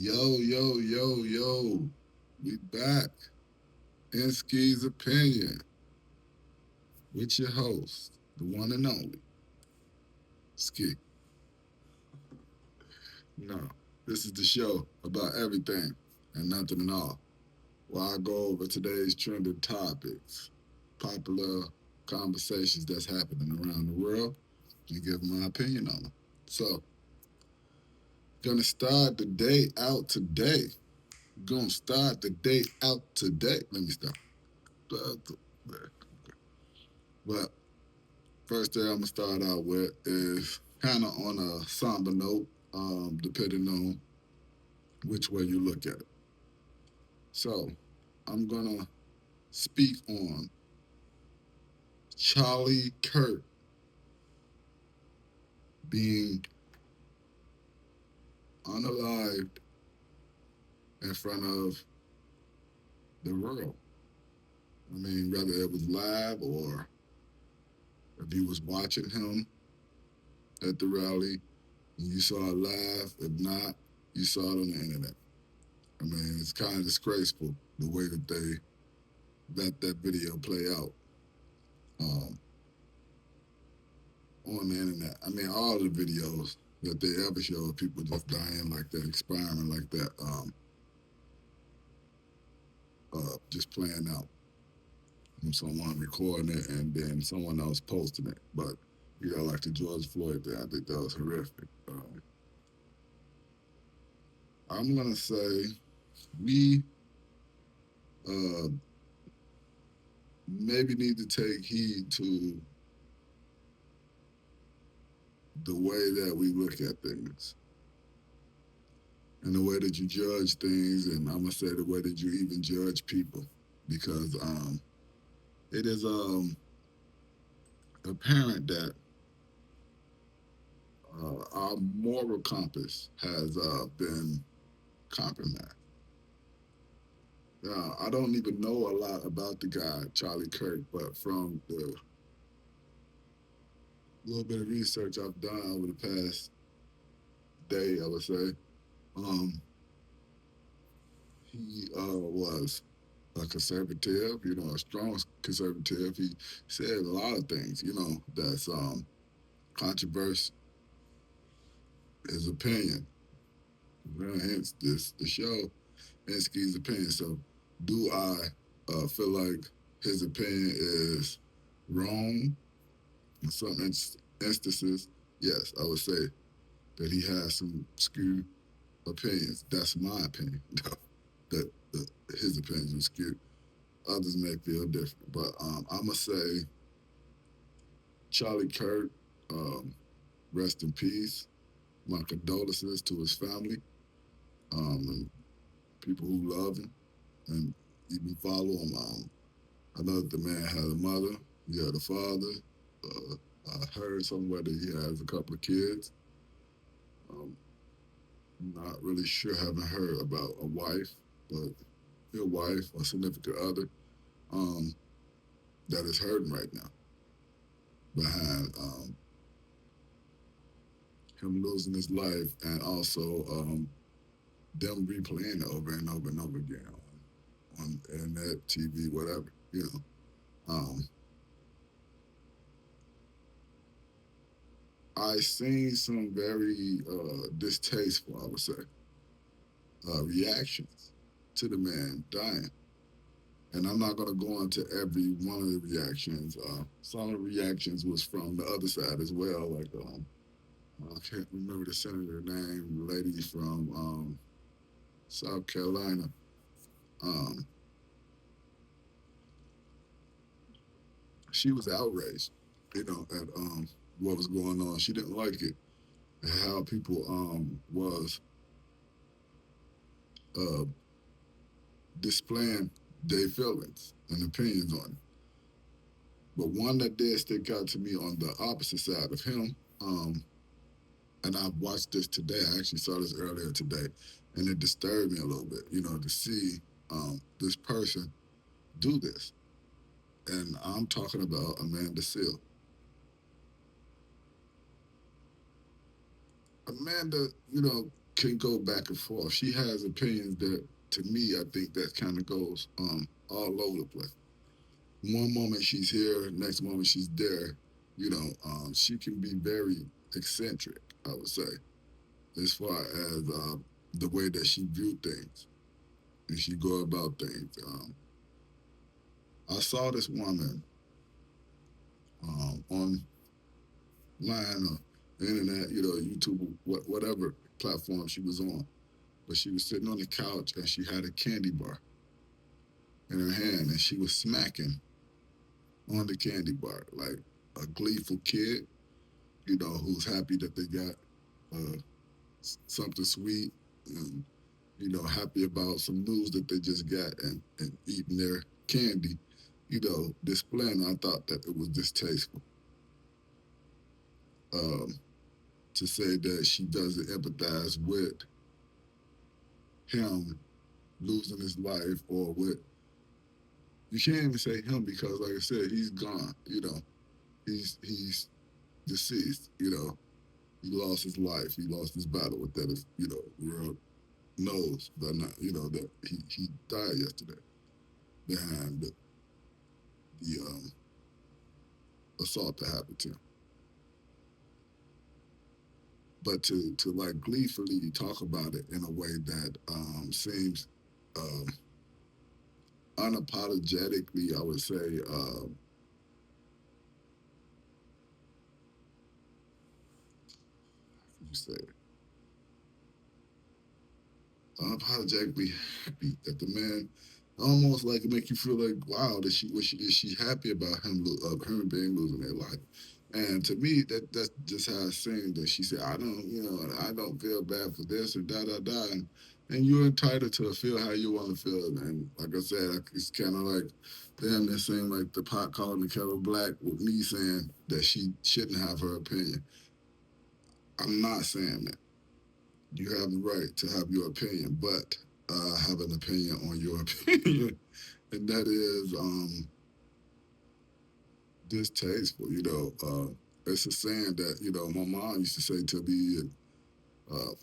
Yo, yo, yo, yo. We back. In Ski's Opinion with your host, the one and only Ski. No, this is the show about everything and nothing at all. Where I go over today's trending topics, popular conversations that's happening around the world, and give my opinion on them. So, gonna start the day out today. Gonna start the day out today. Let me stop. But first thing I'm gonna start out with is kind of on a somber note, depending on which way you look at it. So I'm gonna speak on Charlie Kirk being unalived in front of the world. I mean, whether it was live or if you was watching him at the rally and you saw it live. If not, you saw it on the internet. I mean, it's kind of disgraceful the way that they let that video play out. Um, on the internet. I mean, all the videos that they ever show of people just dying like that, expiring like that, just playing out. And someone recording it and then someone else posting it. But, like the George Floyd thing, I think that was horrific. I'm going to say we uh, maybe need to take heed to the way that we look at things and the way that you judge things, and I'm gonna say the way that you even judge people, because it is apparent that our moral compass has been compromised. I don't even know a lot about the guy Charlie Kirk, but from the little bit of research I've done over the past day, I would say, um, he was a conservative, a strong conservative. He said a lot of things, that's controversial. His opinion, hence this the show, and Ski's opinion. So, do I feel like his opinion is wrong in some instances? Yes, I would say that he has some skewed opinions. That's my opinion, that his opinions are skewed. Others may feel different, but I'm gonna say Charlie Kirk, um, rest in peace. My condolences to his family, and people who love him and even follow him. I know that the man had a mother, he had a father. Uh, I heard somewhere that he has a couple of kids. Um, not really sure, haven't heard about a wife, but your wife or significant other um, that is hurting right now behind him losing his life, and also them replaying it over and over and over again on internet, TV, whatever. Um, I seen some very distasteful, I would say, reactions to the man dying. And I'm not going to go into every one of the reactions. Some of the reactions was from the other side as well. Like, I can't remember the senator name, the lady from South Carolina. Um, she was outraged, at what was going on. She didn't like it, and how people was uh, displaying their feelings and opinions on it. But one that did stick out to me on the opposite side of him, and I watched this today. I actually saw this earlier today, and it disturbed me a little bit, to see this person do this. And I'm talking about Amanda Seal. Amanda, can go back and forth. She has opinions that, to me, I think that kind of goes all over the place. One moment she's here, next moment she's there. She can be very eccentric, I would say, as far as the way that she view things and she go about things. I saw this woman online or the internet, YouTube, whatever platform she was on, but she was sitting on the couch and she had a candy bar in her hand and she was smacking on the candy bar like a gleeful kid, who's happy that they got uh, something sweet and happy about some news that they just got and eating their candy, displaying. I thought that it was distasteful um, to say that she doesn't empathize with him losing his life or with. You can't even say him because, like I said, he's gone. He's deceased. He lost his life. He lost his battle with that. The world knows that not. That he died yesterday behind the assault that happened to him. But to like gleefully talk about it in a way that seems um, unapologetically, I would say, you say, unapologetically happy that the man almost like make you feel like, wow, that she was she is she happy about him being losing their life. And to me, that's just how it seemed that she said, I don't feel bad for this and da da da, and you're entitled to feel how you want to feel. And like I said, it's kind of like damn, that seemed like the pot calling the kettle black with me saying that she shouldn't have her opinion. I'm not saying that. You have the right to have your opinion, but have an opinion on your opinion, and that is distasteful. It's a saying that my mom used to say to me, and uh,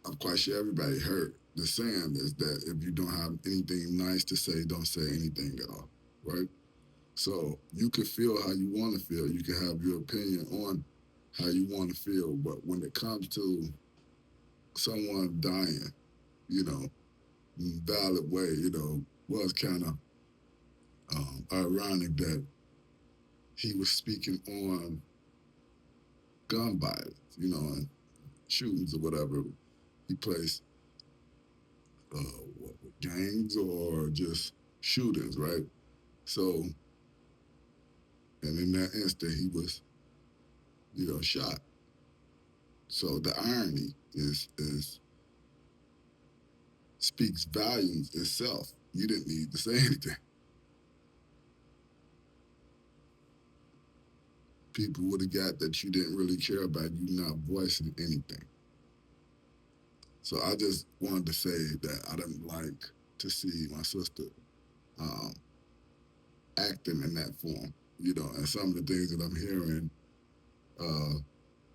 I'm quite sure everybody heard. The saying is that if you don't have anything nice to say, don't say anything at all, right? So you can feel how you want to feel. You can have your opinion on how you want to feel, but when it comes to someone dying, you know, valid way, was kind of ironic that he was speaking on gun violence, and shootings or whatever. He placed gangs or just shootings, right? So, and in that instant, he was, shot. So the irony is speaks volumes itself. You didn't need to say anything. People would have got that you didn't really care about you not voicing anything. So I just wanted to say that I didn't like to see my sister um, acting in that form, and some of the things that I'm hearing uh,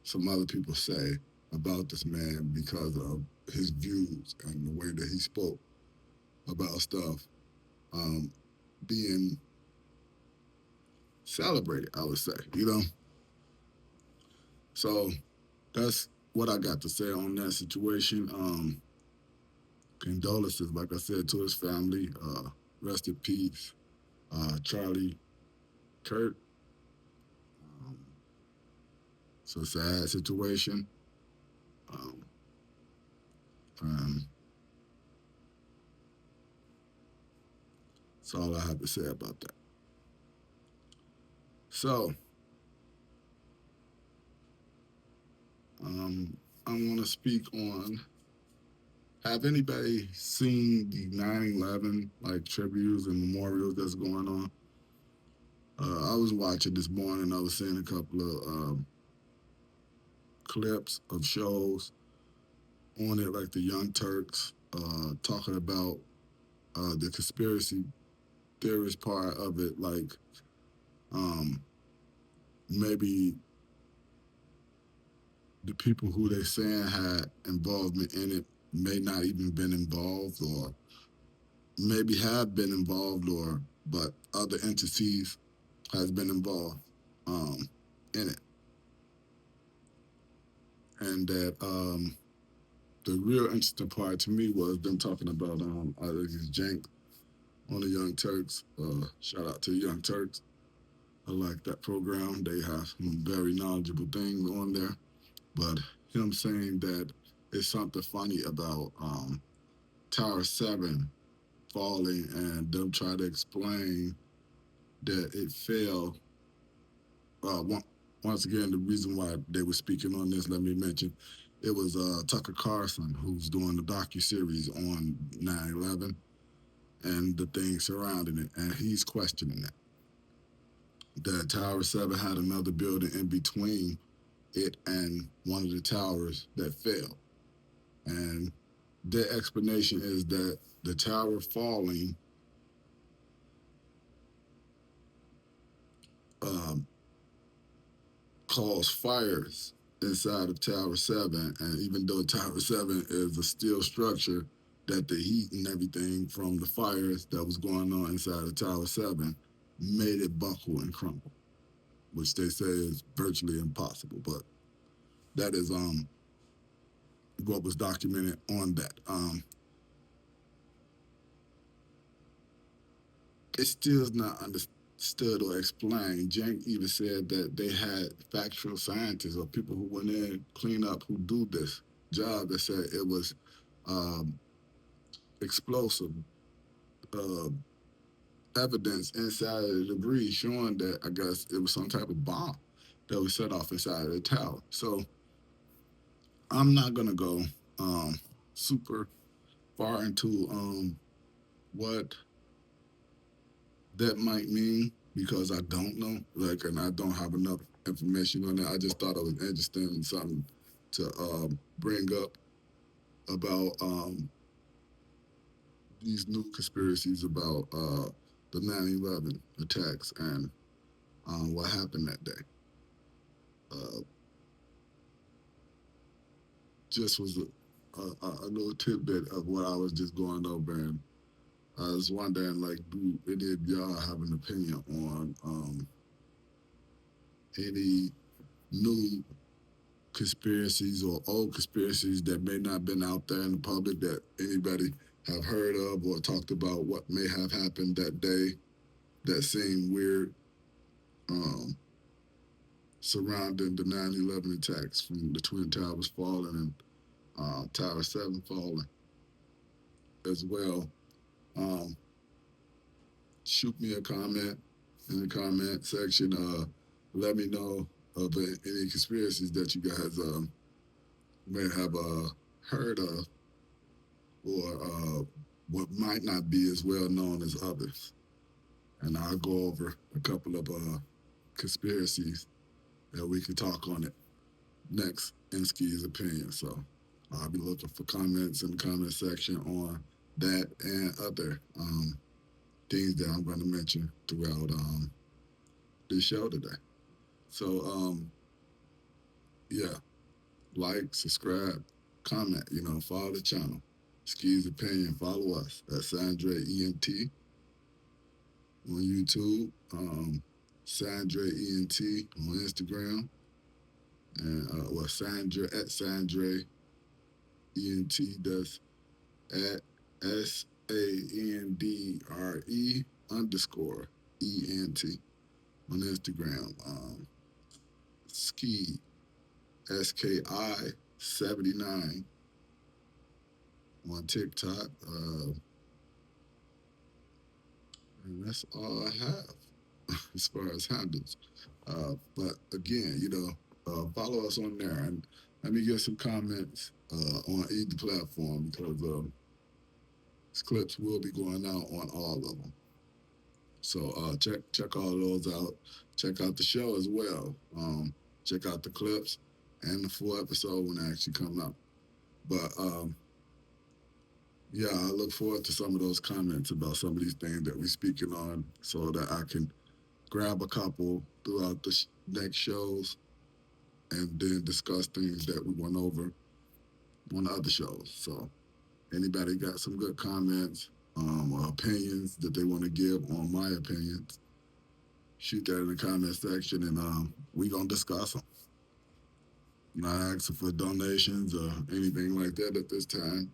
some other people say about this man because of his views and the way that he spoke about stuff um, being celebrated, I would say. So that's what I got to say on that situation. Condolences, like I said, to his family. Rest in peace, Charlie Kirk. Um, it's a sad situation. Um, and that's all I have to say about that. So, I want to speak on. Have anybody seen the 9/11 like tributes and memorials that's going on? I was watching this morning. I was seeing a couple of clips of shows on it, like the Young Turks talking about the conspiracy theorist part of it, like um, maybe the people who they saying had involvement in it may not even been involved, or maybe have been involved, or but other entities has been involved um, in it, and that the real interesting part to me was them talking about I think it's Jank on the Young Turks. Shout out to the Young Turks. I like that program. They have some very knowledgeable things on there. But him saying that it's something funny about Tower 7 falling, and them try to explain that it fell. One, once again, the reason why they were speaking on this, let me mention, it was Tucker Carlson who's doing the docu series on 9/11 and the things surrounding it, and he's questioning that. That Tower 7 had another building in between it and one of the towers that fell. And their explanation is that the tower falling um, caused fires inside of Tower 7. And even though Tower 7 is a steel structure, that the heat and everything from the fires that was going on inside of Tower 7 made it buckle and crumble, which they say is virtually impossible. But that is what was documented on that. It still is not understood or explained. Jenk even said that they had factual scientists or people who went in, clean up, who do this job that said it was um, explosive uh, evidence inside of the debris showing that I guess it was some type of bomb that was set off inside of the tower. So I'm not gonna go um, super far into what that might mean because I don't know, like, and I don't have enough information on it. I just thought it was interesting and something to bring up about these new conspiracies about the 9/11 attacks and what happened that day. Uh, just was a little tidbit of what I was just going over, and I was wondering, like, do any of y'all have an opinion on any new conspiracies or old conspiracies that may not have been out there in the public that anybody have heard of or talked about what may have happened that day that seemed weird um, surrounding the 9/11 attacks from the Twin Towers falling and Tower 7 falling as well. Um, Shoot me a comment in the comment section. Let me know of any conspiracies that you guys may have heard of or what might not be as well known as others. And I'll go over a couple of conspiracies that we can talk on it next in Ski's opinion. So I'll be looking for comments in the comment section on that and other things that I'm going to mention throughout this show today. So yeah, like, subscribe, comment, follow the channel. Ski's opinion, follow us at Sandra ENT on YouTube, Sandra ENT on Instagram, and Sandra at Sandra ENT. That's at SANDRE_ENT on Instagram. Ski SKI 79 on TikTok. And that's all I have as far as handles. But again, follow us on there and let me get some comments on either platform because these clips will be going out on all of them. So check all those out. Check out the show as well. Check out the clips and the full episode when it actually comes out. But yeah, I look forward to some of those comments about some of these things that we're speaking on so that I can grab a couple throughout the next shows and then discuss things that we went over on the other shows. So anybody got some good comments or opinions that they want to give on my opinions, shoot that in the comment section, and we gonna discuss them. Not asking for donations or anything like that at this time.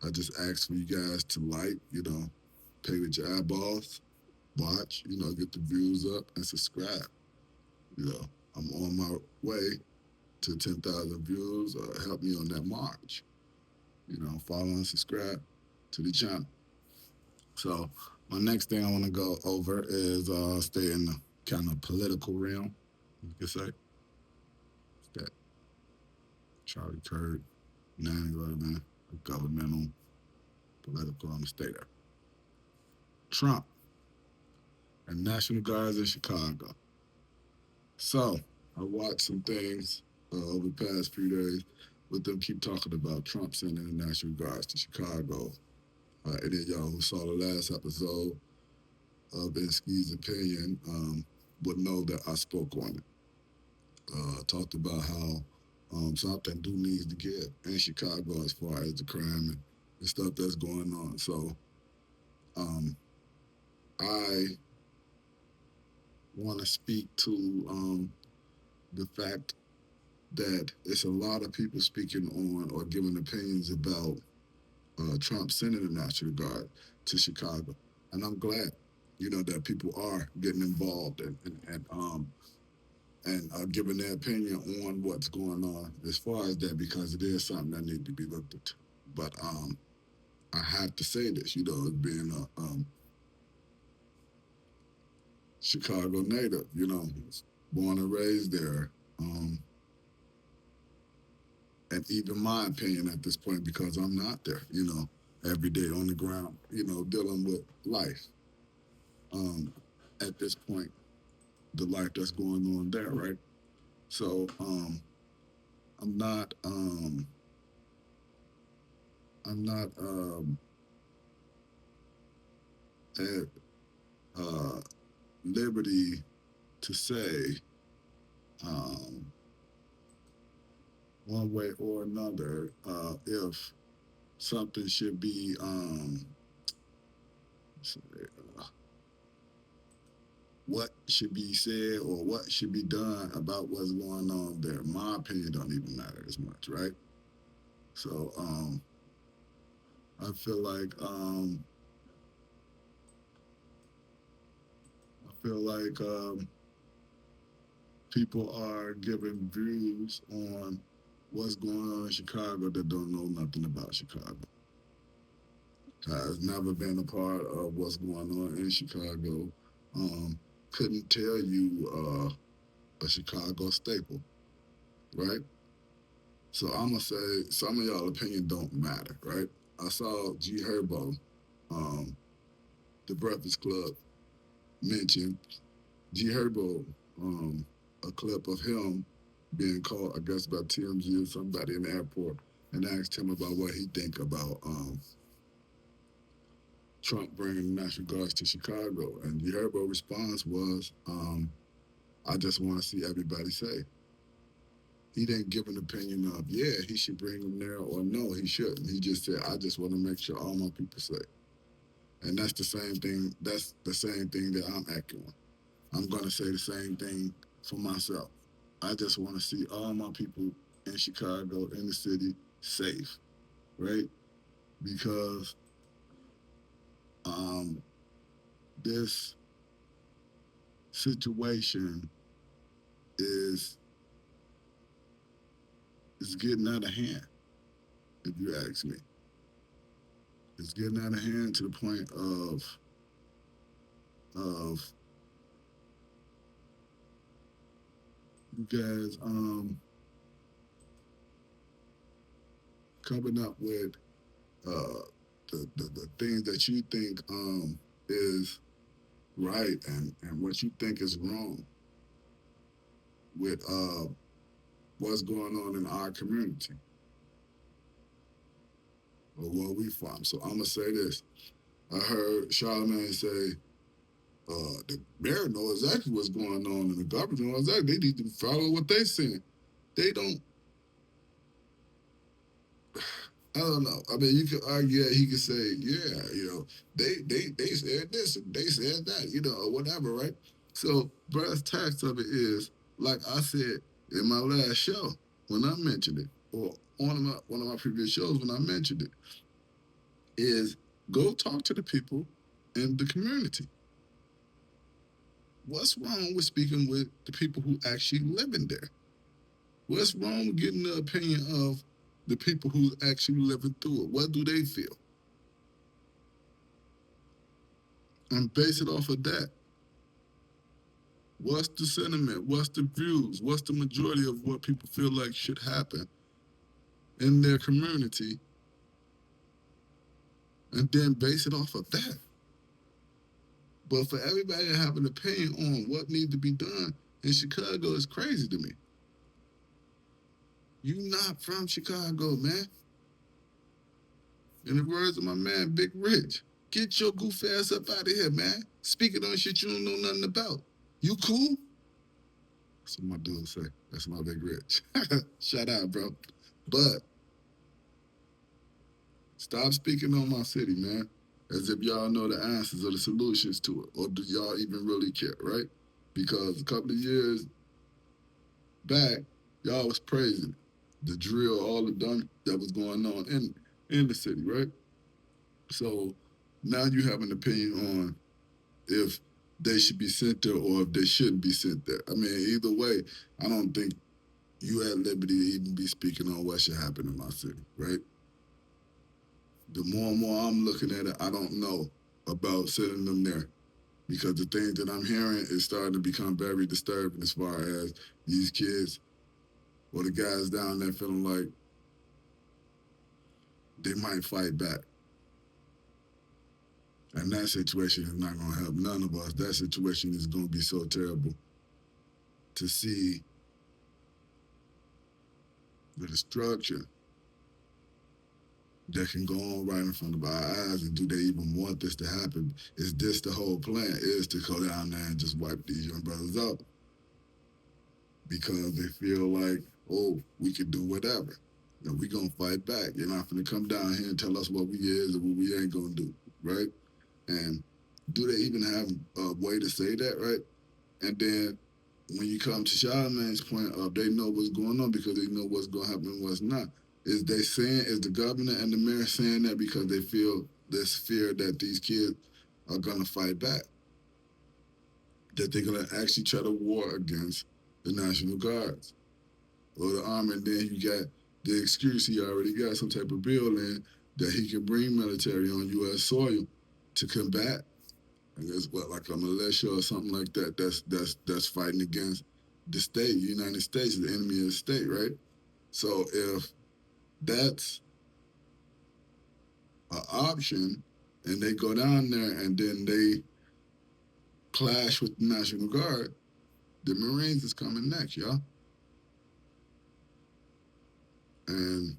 I just ask for you guys to like, pay with your eyeballs, watch, get the views up and subscribe. You know, I'm on my way to 10,000 views. Help me on that march. Follow and subscribe to the channel. So my next thing I want to go over is stay in the kind of political realm. You could say that Charlie Kirk, 9/11, governmental, political. I'm gonna stay there. Trump and National Guards in Chicago. So I watched some things over the past few days with them keep talking about Trump sending the National Guards to Chicago. Any of y'all who saw the last episode of Ski's opinion would know that I spoke on it. Talked about how something do needs to give in Chicago as far as the crime and the stuff that's going on. So um, I want to speak to the fact that it's a lot of people speaking on or giving opinions about Trump sending the National Guard to Chicago, and I'm glad, that people are getting involved and giving their opinion on what's going on as far as that, because it is something that needs to be looked at. But I have to say this, as being a Chicago native, born and raised there. And even my opinion at this point, because I'm not there, every day on the ground, dealing with life. At this point, the life that's going on there, right? So I'm not I'm not at uh, liberty to say um, one way or another if something should be what should be said or what should be done about what's going on there. My opinion don't even matter as much, right? So I feel like people are giving views on what's going on in Chicago that don't know nothing about Chicago. Has never been a part of what's going on in Chicago. Couldn't tell you a Chicago staple, right? So I'm gonna say some of y'all opinion don't matter, right? I saw G Herbo, um, the Breakfast Club, mention G Herbo, a clip of him being called, I guess, by TMZ or somebody in the airport, and asked him about what he think about Trump bringing the National Guards to Chicago. And G Herbo response was, I just want to see everybody safe. He didn't give an opinion of, yeah, he should bring them there, or no, he shouldn't. He just said, I just want to make sure all my people safe. And that's the same thing. That's the same thing that I'm echoing. I'm going to say the same thing for myself. I just want to see all my people in Chicago, in the city, safe, right? Because this situation is getting out of hand, if you ask me. It's getting out of hand to the point of you guys coming up with the things that you think is right and what you think is wrong with what's going on in our community or where we from. So I'm gonna say this. I heard Charlamagne say The mayor knows exactly what's going on, and the government knows exactly. They need to follow what they're saying. They don't. I don't know. I mean, you could argue that he could say, yeah, they said this and they said that, or whatever, right? So brass tacks of it is, like I said in my last show when I mentioned it, or on one of my previous shows when I mentioned it, is go talk to the people in the community. What's wrong with speaking with the people who actually live in there? What's wrong with getting the opinion of the people who actually living through it? What do they feel? And base it off of that. What's the sentiment? What's the views? What's the majority of what people feel like should happen in their community? And then base it off of that. But for everybody to have an opinion on what needs to be done in Chicago is crazy to me. You not from Chicago, man. In the words of my man, Big Rich, get your goof ass up out of here, man. Speaking on shit you don't know nothing about. You cool? That's what my dude say. That's my Big Rich. Shout out, bro. But stop speaking on my city, man, as if y'all know the answers or the solutions to it, or do y'all even really care, right? Because a couple of years back, y'all was praising the drill, all the done that was going on in the city, right? So now you have an opinion on if they should be sent there or if they shouldn't be sent there. I mean, either way, I don't think you at liberty to even be speaking on what should happen in my city, right? The more and more I'm looking at it, I don't know about sending them there because the things that I'm hearing is starting to become very disturbing as far as these kids or the guys down there feeling like they might fight back. And that situation is not going to help none of us. That situation is going to be so terrible to see the destruction that can go on right in front of our eyes. And do they even want this to happen? Is this the whole plan? Is to go down there and just wipe these young brothers out because they feel like, oh, we can do whatever. And we gonna fight back. You're not gonna come down here and tell us what we is or what we ain't gonna do, right? And do they even have a way to say that, right? And then when you come to Charlemagne's point of they know what's going on because they know what's going to happen and what's not. Is the governor and the mayor saying that because they feel this fear that these kids are going to fight back, that they're going to actually try to war against the National Guards or the army, and then you got the excuse he already got some type of bill in that he can bring military on U.S. soil to combat. I guess what, like a militia or something like that. That's fighting against the state. The United States is the enemy of the state, right? So if that's an option, and they go down there and then they clash with the National Guard, the Marines is coming next, y'all. And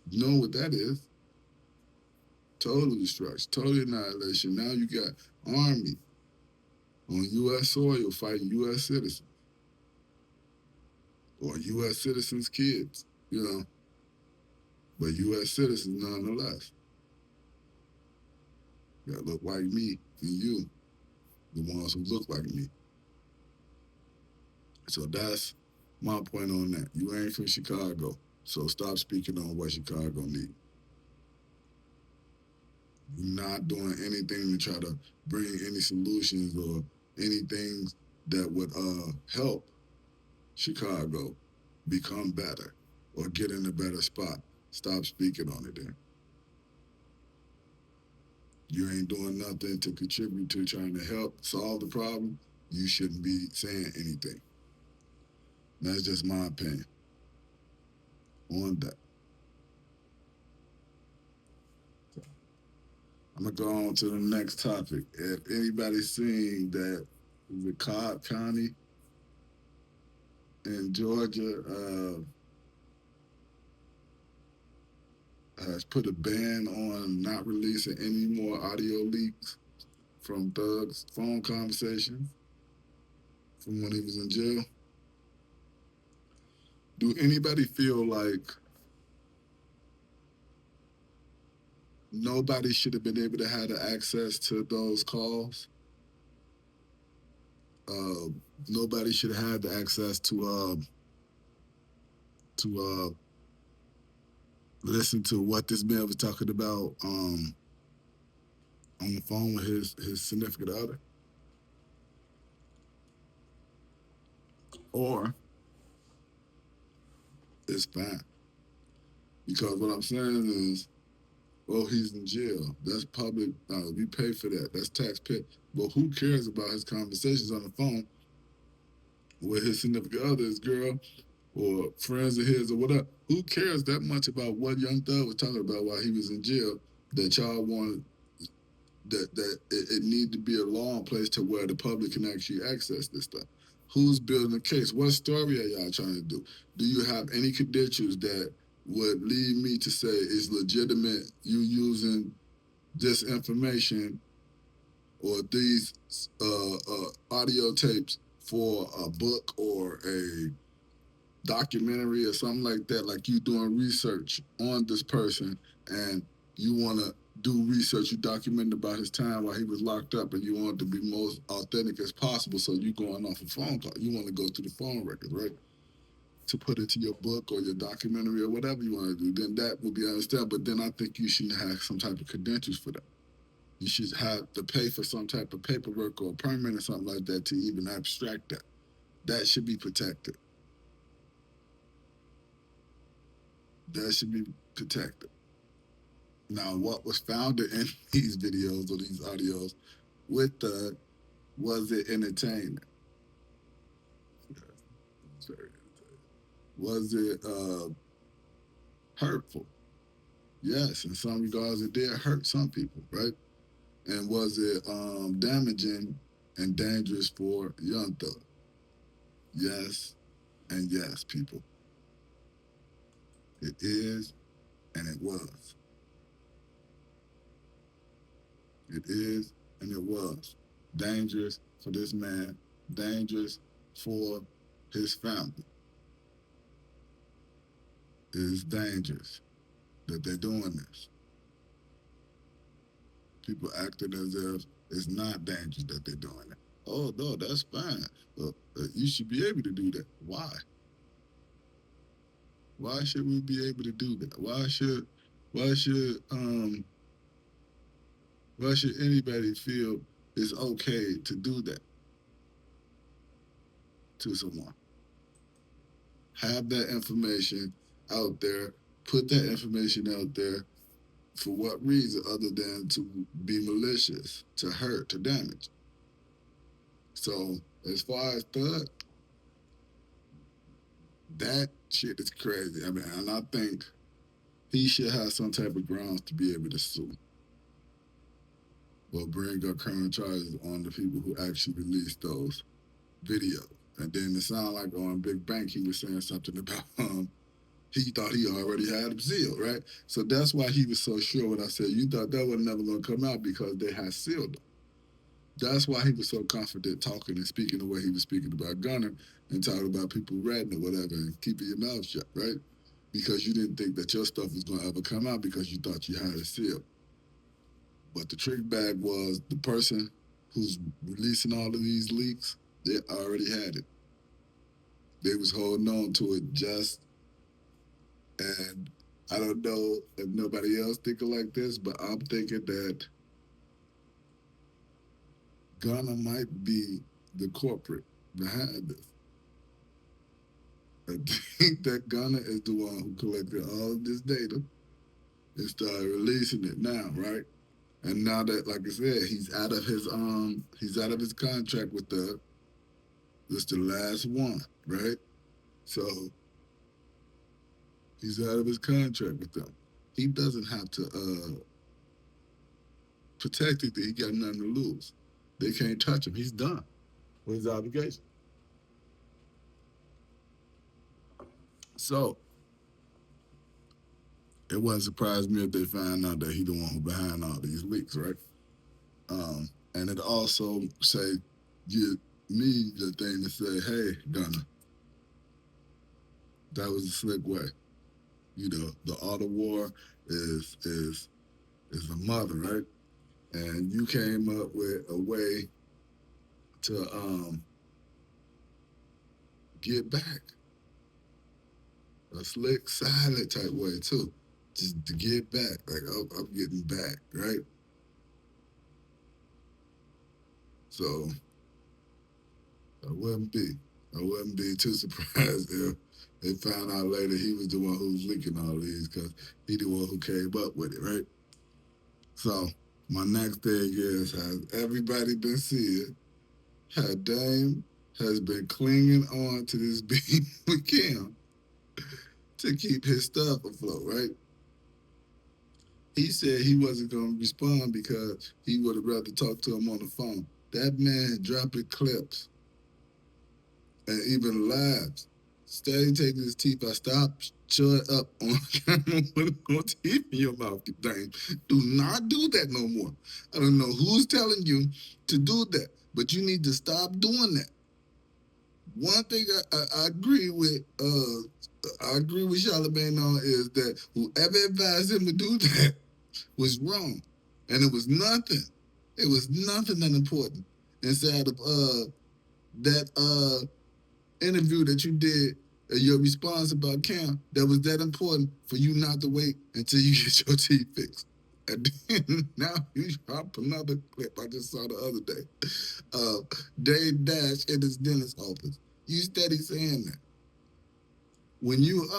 you know what that is? Total destruction, total annihilation. Now you got army on U.S. soil fighting U.S. citizens or U.S. citizens' kids, but U.S. citizens nonetheless. That look like me and you, the ones who look like me. So that's my point on that. You ain't from Chicago, so stop speaking on what Chicago needs. You're not doing anything to try to bring any solutions or anything that would help Chicago become better or get in a better spot. Stop speaking on it then. You ain't doing nothing to contribute to trying to help solve the problem. You shouldn't be saying anything. That's just my opinion on that. I'm gonna go on to the next topic. If anybody's seen that the Cobb County in Georgia has put a ban on not releasing any more audio leaks from Thug's phone conversation from when he was in jail. Do anybody feel like nobody should have been able to have the access to those calls? Uh, Nobody should have had the access to listen to what this man was talking about on the phone with his significant other, or it's fine. Because what I'm saying is, well, he's in jail. That's public. We pay for that. That's taxpayer. But who cares about his conversations on the phone with his significant other, his girl, or friends of his, or whatever? Who cares that much about what Young Thug was talking about while he was in jail? That y'all wanted that it need to be a law in place to where the public can actually access this stuff. Who's building a case? What story are y'all trying to do? Do you have any credentials that would lead me to say it's legitimate you using this information or these audio tapes for a book or a documentary or something like that, like you doing research on this person and you want to do research, you document about his time while he was locked up and you want it to be most authentic as possible. So you going off a phone call. You want to go through the phone records, right? To put into your book or your documentary or whatever you want to do, then that would be understandable. But then I think you should have some type of credentials for that. You should have to pay for some type of paperwork or a permit or something like that to even abstract that. That should be protected. That should be protected. Now, what was found in these videos or these audios with the was it entertainment? Was it hurtful? Yes, in some regards, it did hurt some people, right? And was it damaging and dangerous for Young Thug? Yes, and yes, people. It is, and it was. It is, and it was dangerous for this man, dangerous for his family. It is dangerous that they're doing this. People acting as if it's not dangerous that they're doing it. Oh no, that's fine. You should be able to do that. Why? Why should we be able to do that? Why should why should anybody feel it's okay to do that to someone? Have that information out there, put that information out there for what reason other than to be malicious, to hurt, to damage. So as far as Thug, that shit is crazy. I mean, and I think he should have some type of grounds to be able to sue or bring up current charges on the people who actually released those videos. And then it sounded like on Big Bank he was saying something about he thought he already had them sealed, right? So that's why he was so sure when I said you thought that was never gonna come out because they had sealed them. That's why he was so confident talking and speaking the way he was speaking about Gunner and talking about people ratting or whatever and keeping your mouth shut, right? Because you didn't think that your stuff was gonna ever come out because you thought you had it sealed. But the trick bag was the person who's releasing all of these leaks, they already had it. They was holding on to it just, and I don't know if nobody else thinking like this, but I'm thinking that Ghana might be the corporate behind this. I think that Ghana is the one who collected all of this data and started releasing it now, right? And now that, like I said, he's out of his contract with the this the last one, right? So he's out of his contract with them. He doesn't have to protect it. He got nothing to lose. They can't touch him. He's done with his obligation. So it wouldn't surprise me if they find out that he the one who behind all these leaks, right? and it also say give me the thing to say, hey, Gunner, that was a slick way. You know, the art of war is is is a mother, right? And you came up with a way to get back, a slick, silent type way too, just to get back. Like I'm getting back, right? So I wouldn't be, I wouldn't be too surprised if they found out later he was the one who was leaking all these because he the one who came up with it, right? So my next thing is, has everybody been seeing how Dame has been clinging on to this beam with Cam to keep his stuff afloat, right? He said he wasn't going to respond because he would have rather talk to him on the phone. That man dropping clips and even lives. Steady taking his teeth out. Stop, shut up on camera with no teeth in your mouth, you thing. Do not do that no more. I don't know who's telling you to do that, but you need to stop doing that. One thing I agree with, I agree with Charlemagne on is that whoever advised him to do that was wrong, and it was nothing. It was nothing that important inside of that interview that you did. Your response about Cam that was that important for you not to wait until you get your teeth fixed. And then now you drop another clip I just saw the other day. Dave Dash in his dentist office. You steady saying that. When you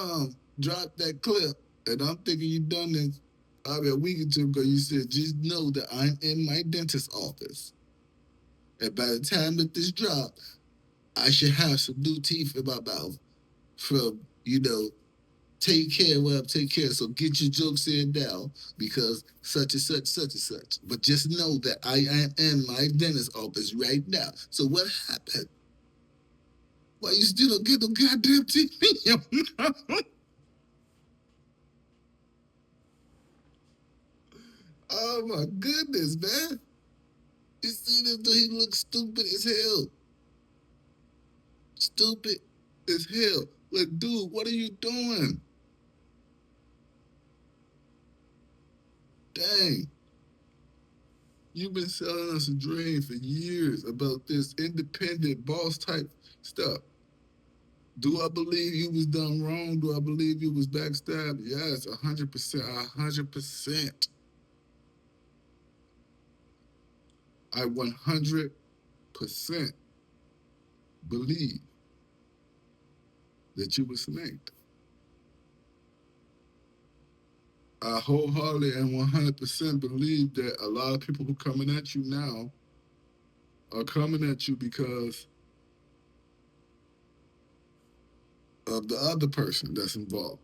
drop that clip, and I'm thinking you done this probably a week or two ago, you said, just know that I'm in my dentist office. And by the time that this drop, I should have some new teeth in my mouth from, take care, well, take care. So get your jokes in now because such and such, such and such. But just know that I am in my dentist office right now. So what happened? Why you still don't get no goddamn teeth in your mouth? Oh my goodness, man. You see this dude, he looks stupid as hell. Stupid as hell. Like, dude, what are you doing? Dang. You've been selling us a dream for years about this independent boss type stuff. Do I believe you was done wrong? Do I believe you was backstabbed? Yes, 100%. 100%. I 100% believe that you were snaked. I wholeheartedly and 100% believe that a lot of people who coming at you now are coming at you because of the other person that's involved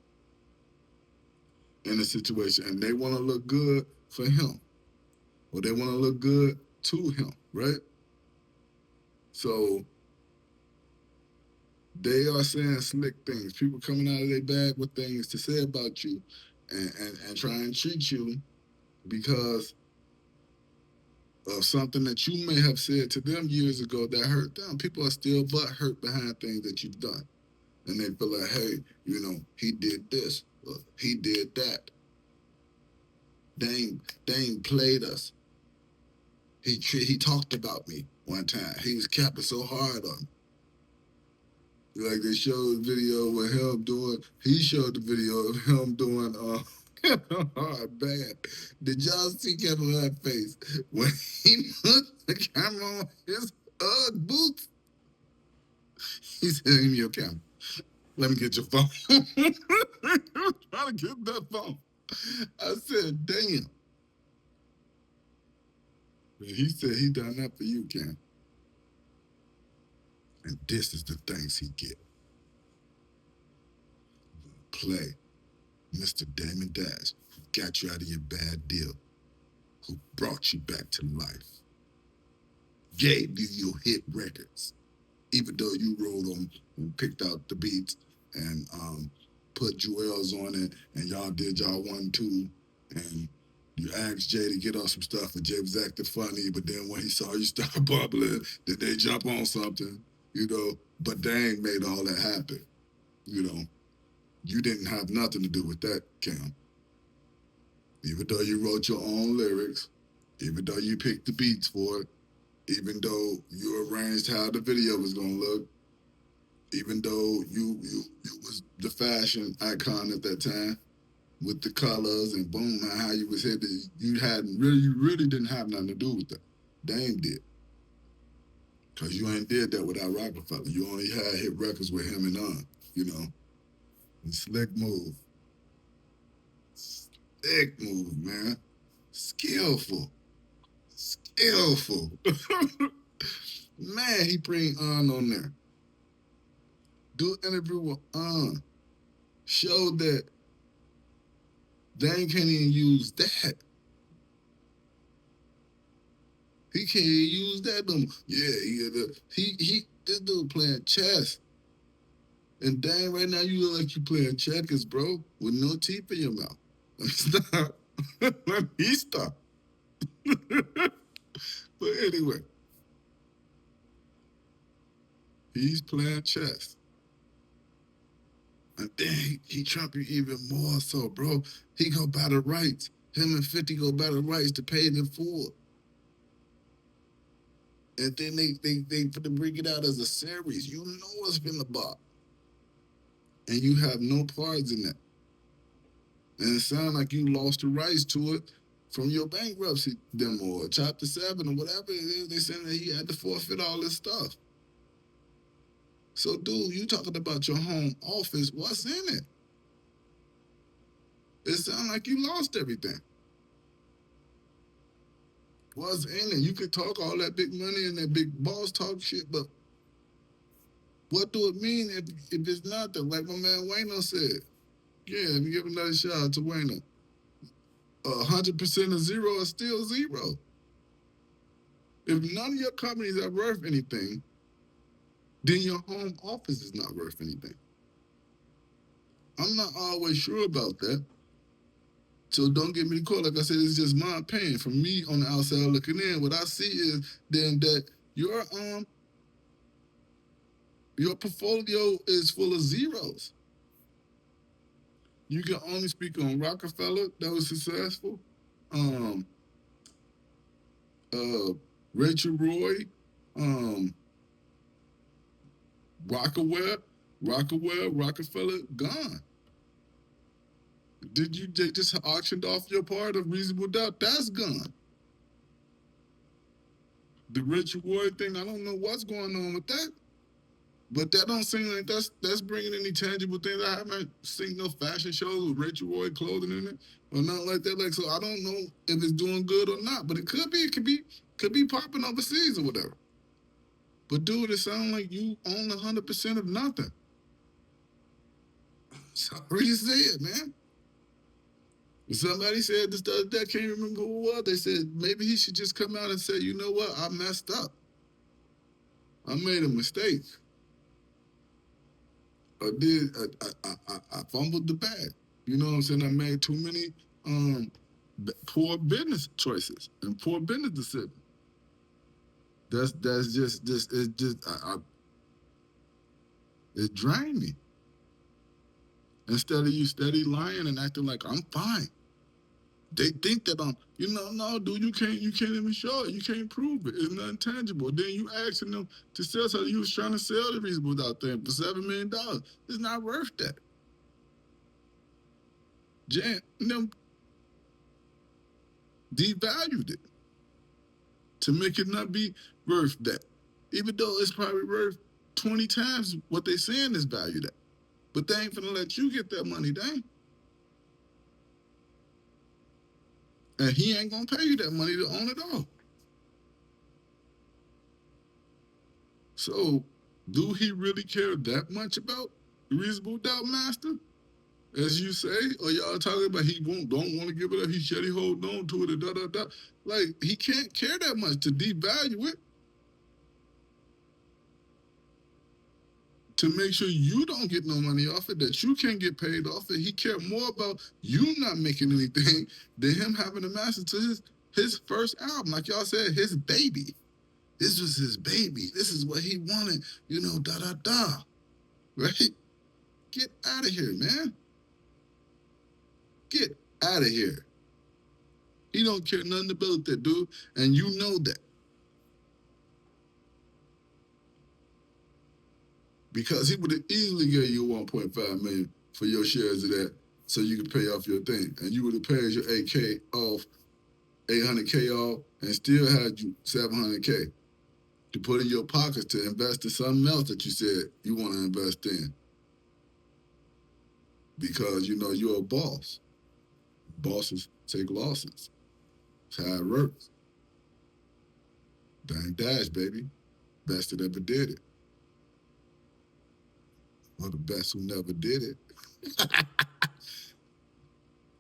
in the situation, and they want to look good for him, or they want to look good to him, right? So they are saying slick things. People coming out of their bag with things to say about you, and try and treat you because of something that you may have said to them years ago that hurt them. People are still butt hurt behind things that you've done. And they feel like, hey, he did this, he did that. Dane played us. He talked about me one time. He was capping so hard on me. Like they showed the video with him doing. He showed the video of him doing. Hard bad. Did y'all see Kevin Hart's face when he put the camera on his boots? He said, "Give me your camera. Let me get your phone." Trying to get that phone. I said, "Damn." He said he done that for you, Cam. And this is the things he get. Play Mr. Damon Dash, who got you out of your bad deal, who brought you back to life, gave you your hit records, even though you wrote them and picked out the beats and put jewels on it, and y'all did y'all 1, 2, and You asked Jay to get on some stuff, and Jay was acting funny, but then when he saw you start bubbling, then they jump on something, you know. But Dang made all that happen, you know. You didn't have nothing to do with that, Cam. Even though you wrote your own lyrics, even though you picked the beats for it, even though you arranged how the video was gonna look, even though you was the fashion icon at that time with the colors and boom, how you was hit, you really didn't have nothing to do with that. Dame did. Cause you ain't did that without Rockefeller. You only had hit records with him and you know. And slick move. Slick move, man. Skillful. Skillful. Man, he bring on there. Do an interview with Show that Dame can't even use that. He can't even use that no more. Yeah, he this dude playing chess. And Dame, right now you look like you playing checkers, bro, with no teeth in your mouth. Stop. Let me stop. But anyway, he's playing chess. And then he trump you even more so, bro. He go by the rights. Him and 50 go by the rights to pay them for. And then they put to bring it out as a series. You know it's been a bop. And you have no parts in that. And it sounds like you lost the rights to it from your bankruptcy demo or chapter 7 or whatever it is. They saying that he had to forfeit all this stuff. So, dude, you talking about your home office, what's in it? It sounds like you lost everything. What's in it? You could talk all that big money and that big boss talk shit, but what do it mean if it's nothing? Like my man Wayno said. Yeah, let me give another shout out to Wayno. 100% of zero is still zero. If none of your companies are worth anything, then your home office is not worth anything. I'm not always sure about that. So don't get me caught. Like I said, it's just my opinion. From me on the outside looking in, what I see is then that your portfolio is full of zeros. You can only speak on Rockefeller that was successful. Um, Rachel Roy, um, Rockefeller, gone. Did you they just auctioned off your part of reasonable doubt? That's gone. The Rachel Roy thing, I don't know what's going on with that. But that don't seem like that's bringing any tangible things. I haven't seen no fashion shows with Rachel Roy clothing in it or nothing like that. Like, so I don't know if it's doing good or not. But it could be. Could be popping overseas or whatever. But dude, it sounds like you own 100% of nothing. Sorry to say it, man. Somebody said this the other day. I can't remember who it was. They said maybe he should just come out and say, you know what, I messed up. I made a mistake. I fumbled the bag. You know what I'm saying? I made too many poor business choices and poor business decisions. That's just it's just it drained me. Instead of you steady lying and acting like I'm fine. They think that no, dude, you can't even show it. You can't prove it. It's nothing tangible. Then you asking them to sell something. You was trying to sell the reasonable out there for $7 million. It's not worth that. Jan, them devalued it to make it not be worth that. Even though it's probably worth 20 times what they saying is valued at. But they ain't finna let you get that money, dang. And he ain't gonna pay you that money to own it all. So, do he really care that much about the reasonable doubt master? As you say, or y'all talking about he don't want to give it up, he said he hold on to it, and da da da. Like, he can't care that much to devalue it. to make sure you don't get no money off it, that you can't get paid off it. He cared more about you not making anything than him having a master to his first album. Like y'all said, his baby. This was his baby. This is what he wanted. Da da da. Right? Get out of here, man. Get out of here. He don't care nothing about that, dude, and you know that. Because he would have easily gave you 1.5 million for your shares of that so you could pay off your thing. And you would have paid your 8K off, 800K off, and still had you 700K to put in your pockets to invest in something else that you said you want to invest in. Because you're a boss. Bosses take losses. That's how it works. Dang Dash, baby. Best that ever did it. Or the best who never did it.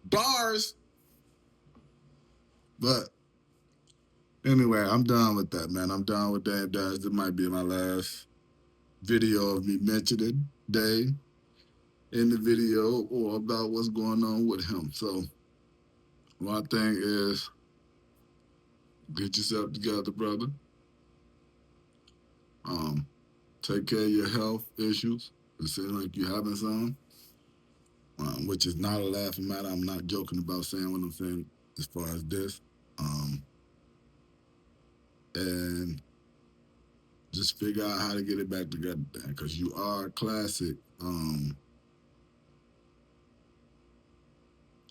Bars. But anyway, I'm done with that, man. I'm done with Dame Dash. This might be my last video of me mentioning Dame in the video or about what's going on with him. So my thing is get yourself together, brother. Take care of your health issues. It seems like you're having some, which is not a laughing matter. I'm not joking about saying what I'm saying as far as this. And just figure out how to get it back together, because you are a classic,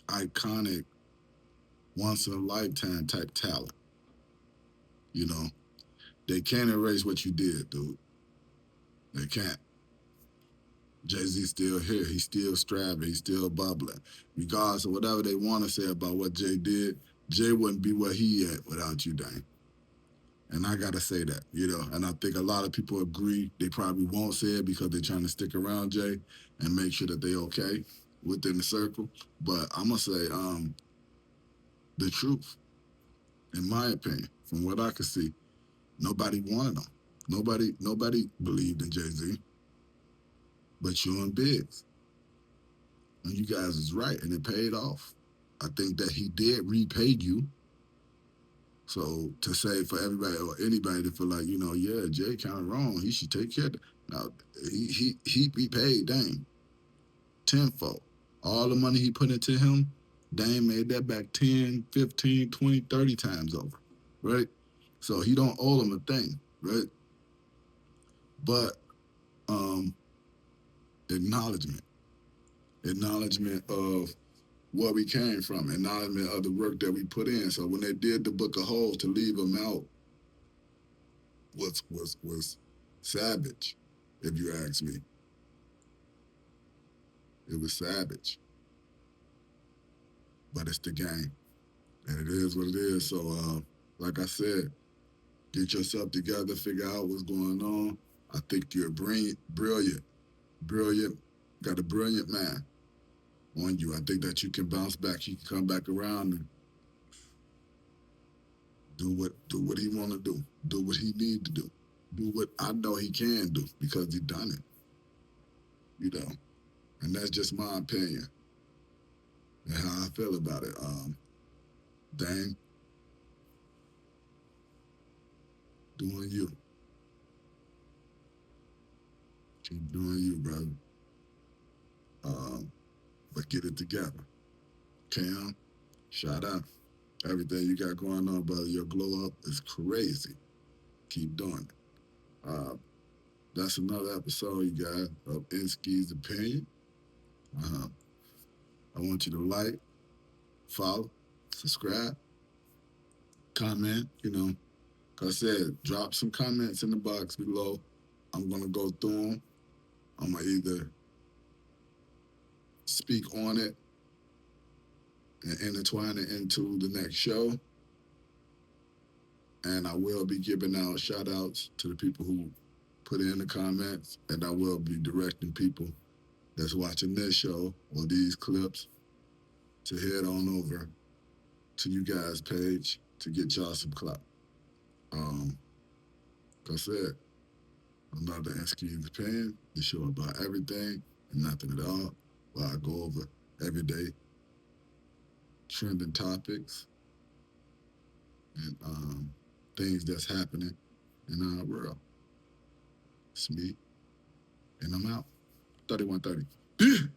iconic, once in a lifetime type talent. They can't erase what you did, dude. They can't. Jay-Z's still here. He's still striving. He's still bubbling. Regardless of whatever they want to say about what Jay did, Jay wouldn't be where he at without you, Dame. And I gotta say that, and I think a lot of people agree. They probably won't say it because they're trying to stick around Jay and make sure that they okay within the circle. But I'm gonna say the truth, in my opinion, from what I could see, nobody wanted him. Nobody believed in Jay-Z, but you and Biggs. And you guys is right, and it paid off. I think that he did repay you. So to say for everybody or anybody to feel like, yeah, Jay kind of wrong, he should take care of it. Now, he repaid Dame tenfold. All the money he put into him, Dame made that back 10, 15, 20, 30 times over, right? So he don't owe him a thing, right? But acknowledgement of where we came from, acknowledgement of the work that we put in. So when they did the Book of Holes, to leave him out was savage, if you ask me. It was savage. But it's the game. And it is what it is. So like I said, get yourself together, figure out what's going on. I think you're brilliant, got a brilliant man on you. I think that you can bounce back. You can come back around and do what he want to do what he need to do what I know he can do because he done it. And that's just my opinion and how I feel about it. Dame, doing you. Keep doing you, brother. But get it together. Cam, shout out. Everything you got going on, brother. Your glow up is crazy. Keep doing it. That's another episode, you guys, of Inski's Opinion. I want you to like, follow, subscribe, comment. Like I said, drop some comments in the box below. I'm going to go through them. I'm going to either speak on it and intertwine it into the next show. And I will be giving out shout outs to the people who put in the comments. And I will be directing people that's watching this show or these clips to head on over to you guys' page to get y'all some clout. Like I said, Another Excuse Pen, the show about everything and nothing at all, where I go over everyday trending topics and things that's happening in our world. It's me, and I'm out. 3130.